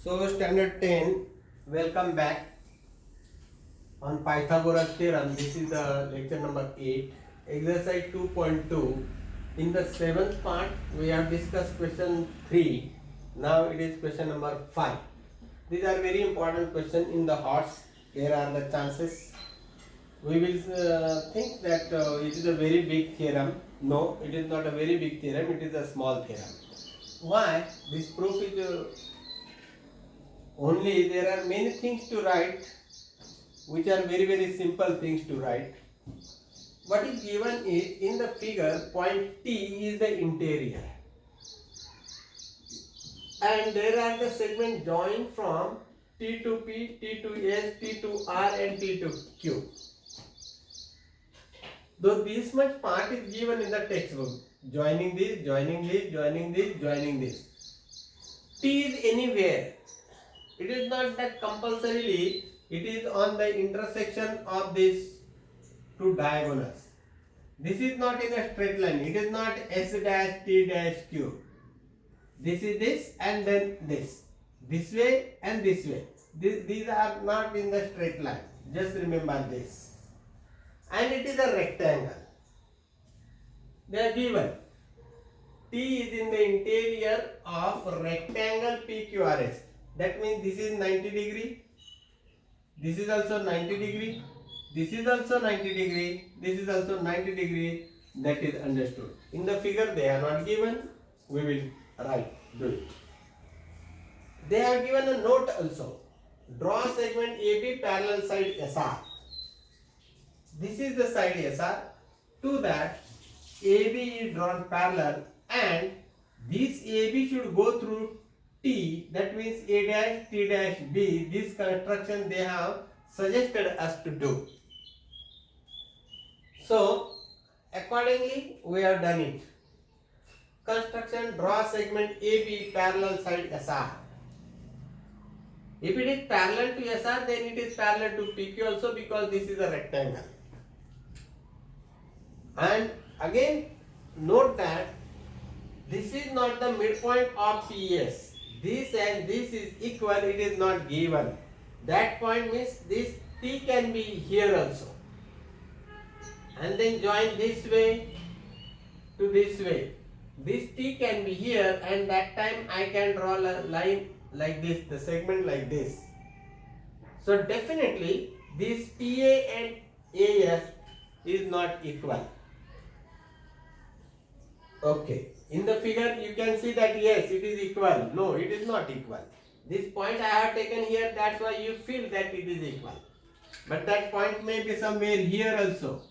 So standard 10, welcome back on Pythagoras theorem. This is the lecture number 8, exercise 2.2. In the seventh part, we have discussed question 3. Now it is question number 5. These are very important questions in the HOTS. Here are the chances. We will think that it is a very big theorem. No, it is not a very big theorem. It is a small theorem. Why? This proof is only there are many things to write which are very simple things to write. What is given is in the figure point T is the interior and there are the segment joined from T to P, T to S, T to R and T to Q. Though this much part is given in the textbook, joining this, joining this, joining this, joining this. T is anywhere. It is not that compulsorily it is on the intersection of these two diagonals. This is not in a straight line. It is not S dash T dash Q. This is this and then this. This way and this way. These are not in the straight line. Just remember this. And it is a rectangle. They are given. T is in the interior of rectangle PQRS. That means this is 90 degree, this is also 90 degree, this is also 90 degree, this is also 90 degree. That is understood. In the figure they are not given, we will write, do it. They have given a note also. Draw segment AB parallel side SR. This is the side SR. To that AB is drawn parallel and this AB should go through T, that means A dash T dash B. This construction they have suggested us to do. So accordingly we have done it. Construction, draw segment AB parallel side SR. If it is parallel to SR, then it is parallel to PQ also because this is a rectangle. And again note that this is not the midpoint of PS. This and this is equal, it is not given. That point means this T can be here also. And then join this way to this way. This T can be here and that time I can draw a line like this, the segment like this. So definitely this PA and AS is not equal. Okay. In the figure you can see that yes, it is equal. No, it is not equal. This point I have taken here, that's why you feel that it is equal. But that point may be somewhere here also.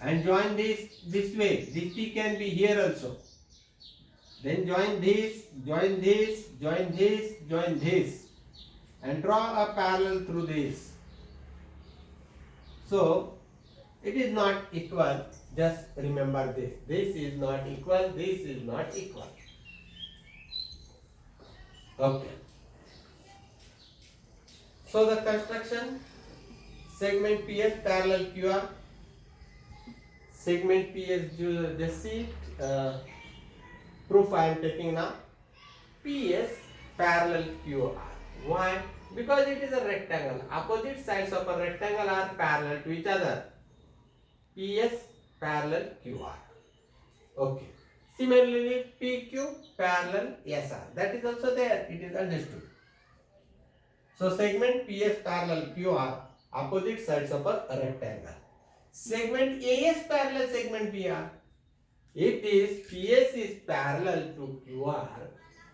And join this way. This T can be here also. Then join this, join this, join this, join this. And draw a parallel through this. So, it is not equal. Just remember this. This is not equal. This is not equal. Okay. So the construction, segment PS parallel QR. Segment PS, just see proof I am taking now. PS parallel QR. Why? Because it is a rectangle. Opposite sides of a rectangle are parallel to each other. PS parallel QR. Okay. Similarly, PQ parallel SR. That is also there. It is understood. So segment PS parallel QR, opposite sides of a rectangle. Segment AS parallel segment PR. If this PS is parallel to QR,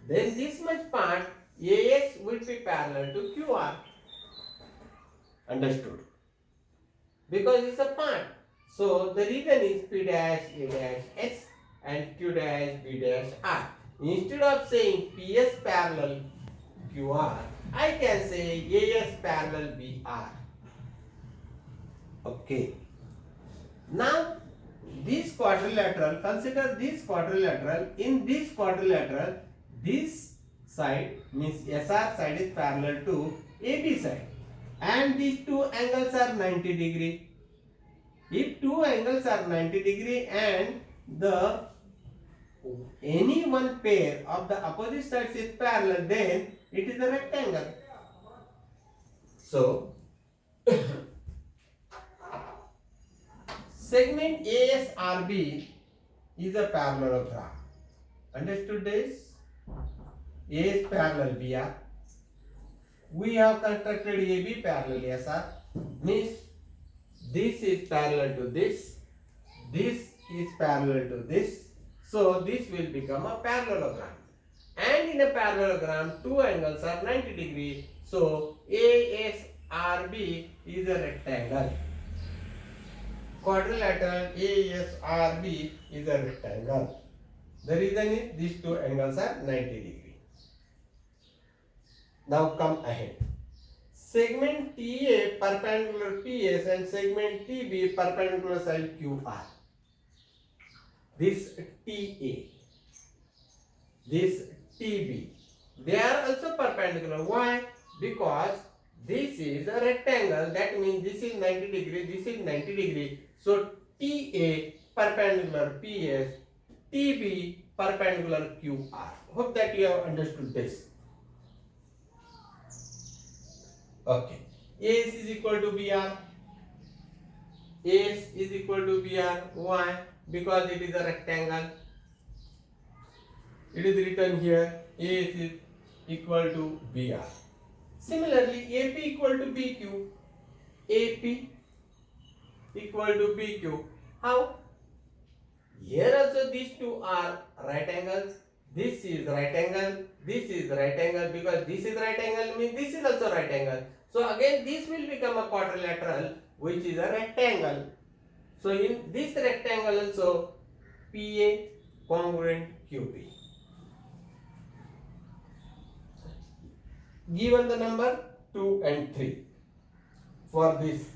then this much part AS will be parallel to QR. Understood? Because it's a part. So the reason is P dash A dash S and Q dash B dash R. Instead of saying PS parallel QR, I can say AS parallel BR. Okay. Now this quadrilateral, consider this quadrilateral. In this quadrilateral, this side means SR side is parallel to AB side. And these two angles are 90 degree. If two angles are 90 degree and the any one pair of the opposite sides is parallel, then it is a rectangle. So, segment ASRB is a parallelogram. Understood this? A is parallel BR. We have constructed AB parallel SR. Means this is parallel to this. This is parallel to this. So this will become a parallelogram. And in a parallelogram, two angles are 90 degrees. So ASRB is a rectangle. Quadrilateral ASRB is a rectangle. The reason is these two angles are 90 degrees. Now come ahead. Segment TA perpendicular PS and segment TB perpendicular side QR. This TA, this TB, they are also perpendicular. Why? Because this is a rectangle. That means this is 90 degree, this is 90 degree. So TA perpendicular PS, TB perpendicular QR. Hope that you have understood this. Okay. AS is equal to BR. AS is equal to BR. Why? Because it is a rectangle. It is written here. AS is equal to BR. Similarly, AP equal to BQ. AP equal to BQ. How? Here also these two are right angles. This is right angle. This is right angle. Because this is right angle means this is also right angle. So again this will become a quadrilateral, which is a rectangle. So in this rectangle also PA congruent QP. Given the number 2 and 3 for this.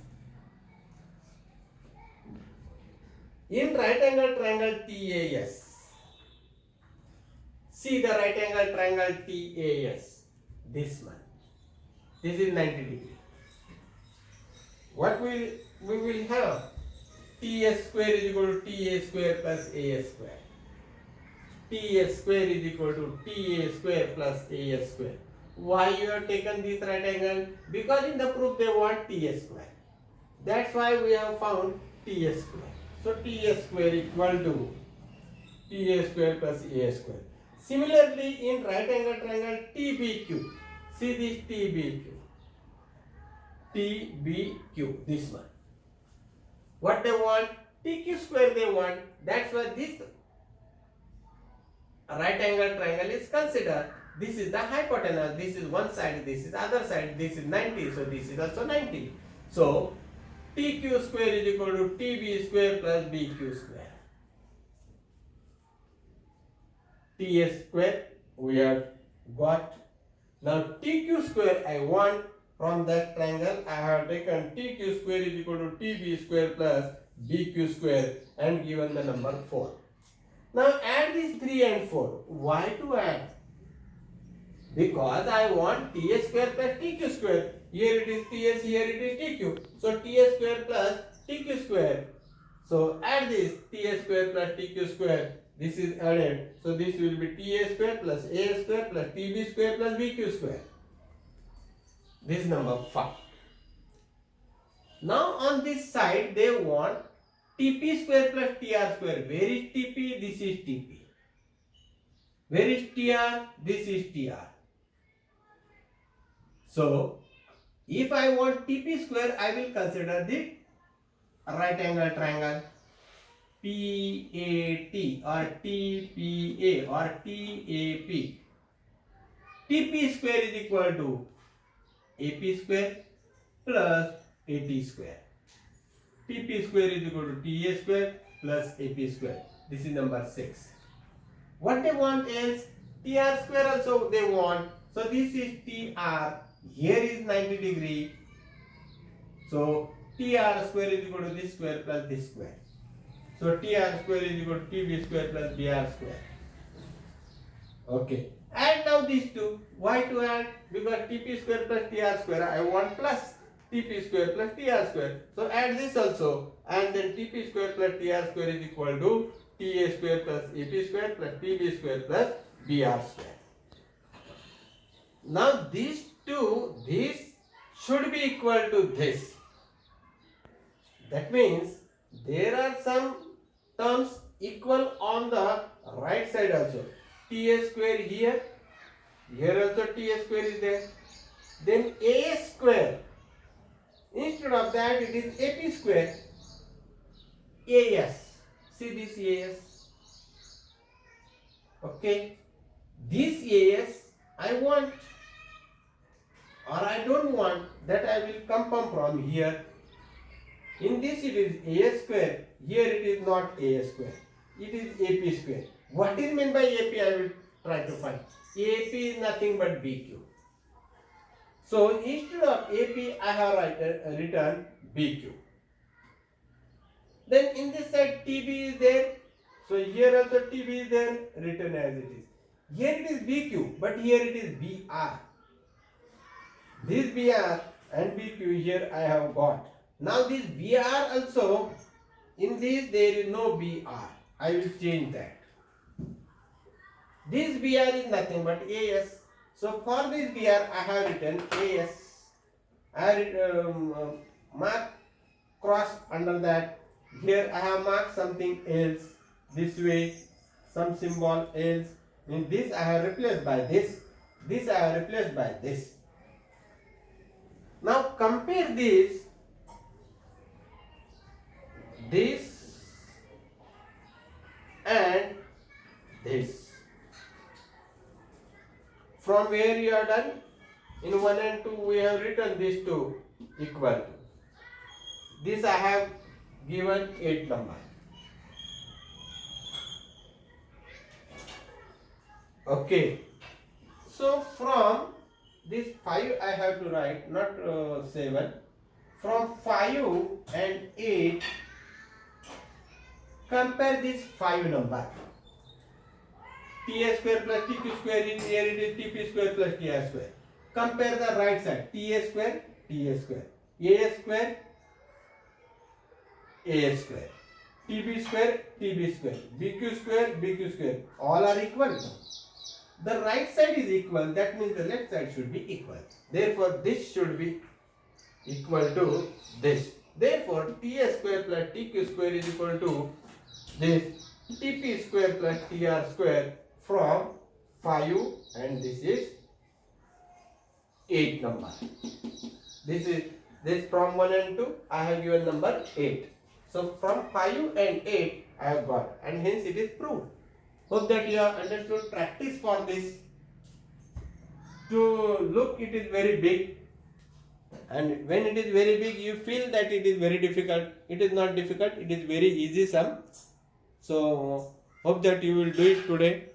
In right angle triangle TAS, see the right angle triangle TAS, this one. This is 90 degree. What we will have? TS square is equal to TA square plus AS square. TS square is equal to TA square plus AS square. Why you have taken this right angle? Because in the proof they want TS square. That's why we have found TS square. So TS square equal to TA square plus AS square. Similarly, in right angle triangle TBQ, see this TBQ. TBQ, this one. What they want? TQ square they want. That's why this right angle triangle is considered. This is the hypotenuse. This is one side, this is other side. This is 90, so this is also 90. So TQ square is equal to TB square plus BQ square. TS square we have got. Now TQ square I want from that triangle. I have taken TQ square is equal to TB square plus BQ square and given the number 4. Now add these 3 and 4. Why to add? Because I want TS square plus TQ square. Here it is TS, here it is TQ. So TS square plus TQ square. So add this TS square plus TQ square. This is added. So this will be TS square plus A square plus TB square plus BQ square. This is number 5. Now on this side they want TP square plus TR square. Where is TP? This is TP. Where is TR? This is TR. So if I want TP square, I will consider the right angle triangle PAT or TPA or TAP. TP square is equal to AP square plus AT square. TP square is equal to TA square plus AP square. This is number 6. What they want is TR square also they want. So this is TR. Here is 90 degree. So TR square is equal to this square plus this square. So TR square is equal to TB square plus BR square. Okay. Add now these two. Why to add? Because TP square plus TR square I want plus TP square plus TR square. So add this also. And then TP square plus TR square is equal to TA square plus AP square plus TB square plus BR square. Now these two, this should be equal to this. That means there are some terms equal on the right side also. TA square here, here also TA square is there. Then A square, instead of that it is AP square. AS, see this AS. Okay, this AS I want or I don't want, that I will come from here. In this it is A square, here it is not A square, it is AP square. What is meant by AP I will try to find. AP is nothing but BQ. So instead of AP I have written BQ. Then in this side TB is there, so here also TB is there, written as it is. Here it is BQ, but here it is BR. This BR and BQ here I have got. Now this BR also, in this there is no BR. I will change that. This BR is nothing but AS. So for this BR I have written AS. I have mark cross under that. Here I have marked something else. This way, some symbol else. In this I have replaced by this. This I have replaced by this. Now compare this and this. From where you are done? In 1 and 2 we have written these two equal to. This I have given 8 number. Okay. So from this 5 I have to write, not 7. From 5 and 8, compare this 5 number. TA square plus TQ square, in here it is TP square plus TR square. Compare the right side, TA square, TA square, A square, A square, TB square, TB square, BQ square, BQ square. All are equal. The right side is equal, that means the left side should be equal. Therefore, this should be equal to this. Therefore, TA square plus TQ square is equal to this TP square plus TR square from 5, and this is 8 number. This from 1 and 2 I have given number 8. So from 5 and 8 I have got, and hence it is proved. Hope that you have understood. Practice for this. To look, it is very big, and when it is very big you feel that it is very difficult. It is not difficult, it is very easy sum. So hope that you will do it today.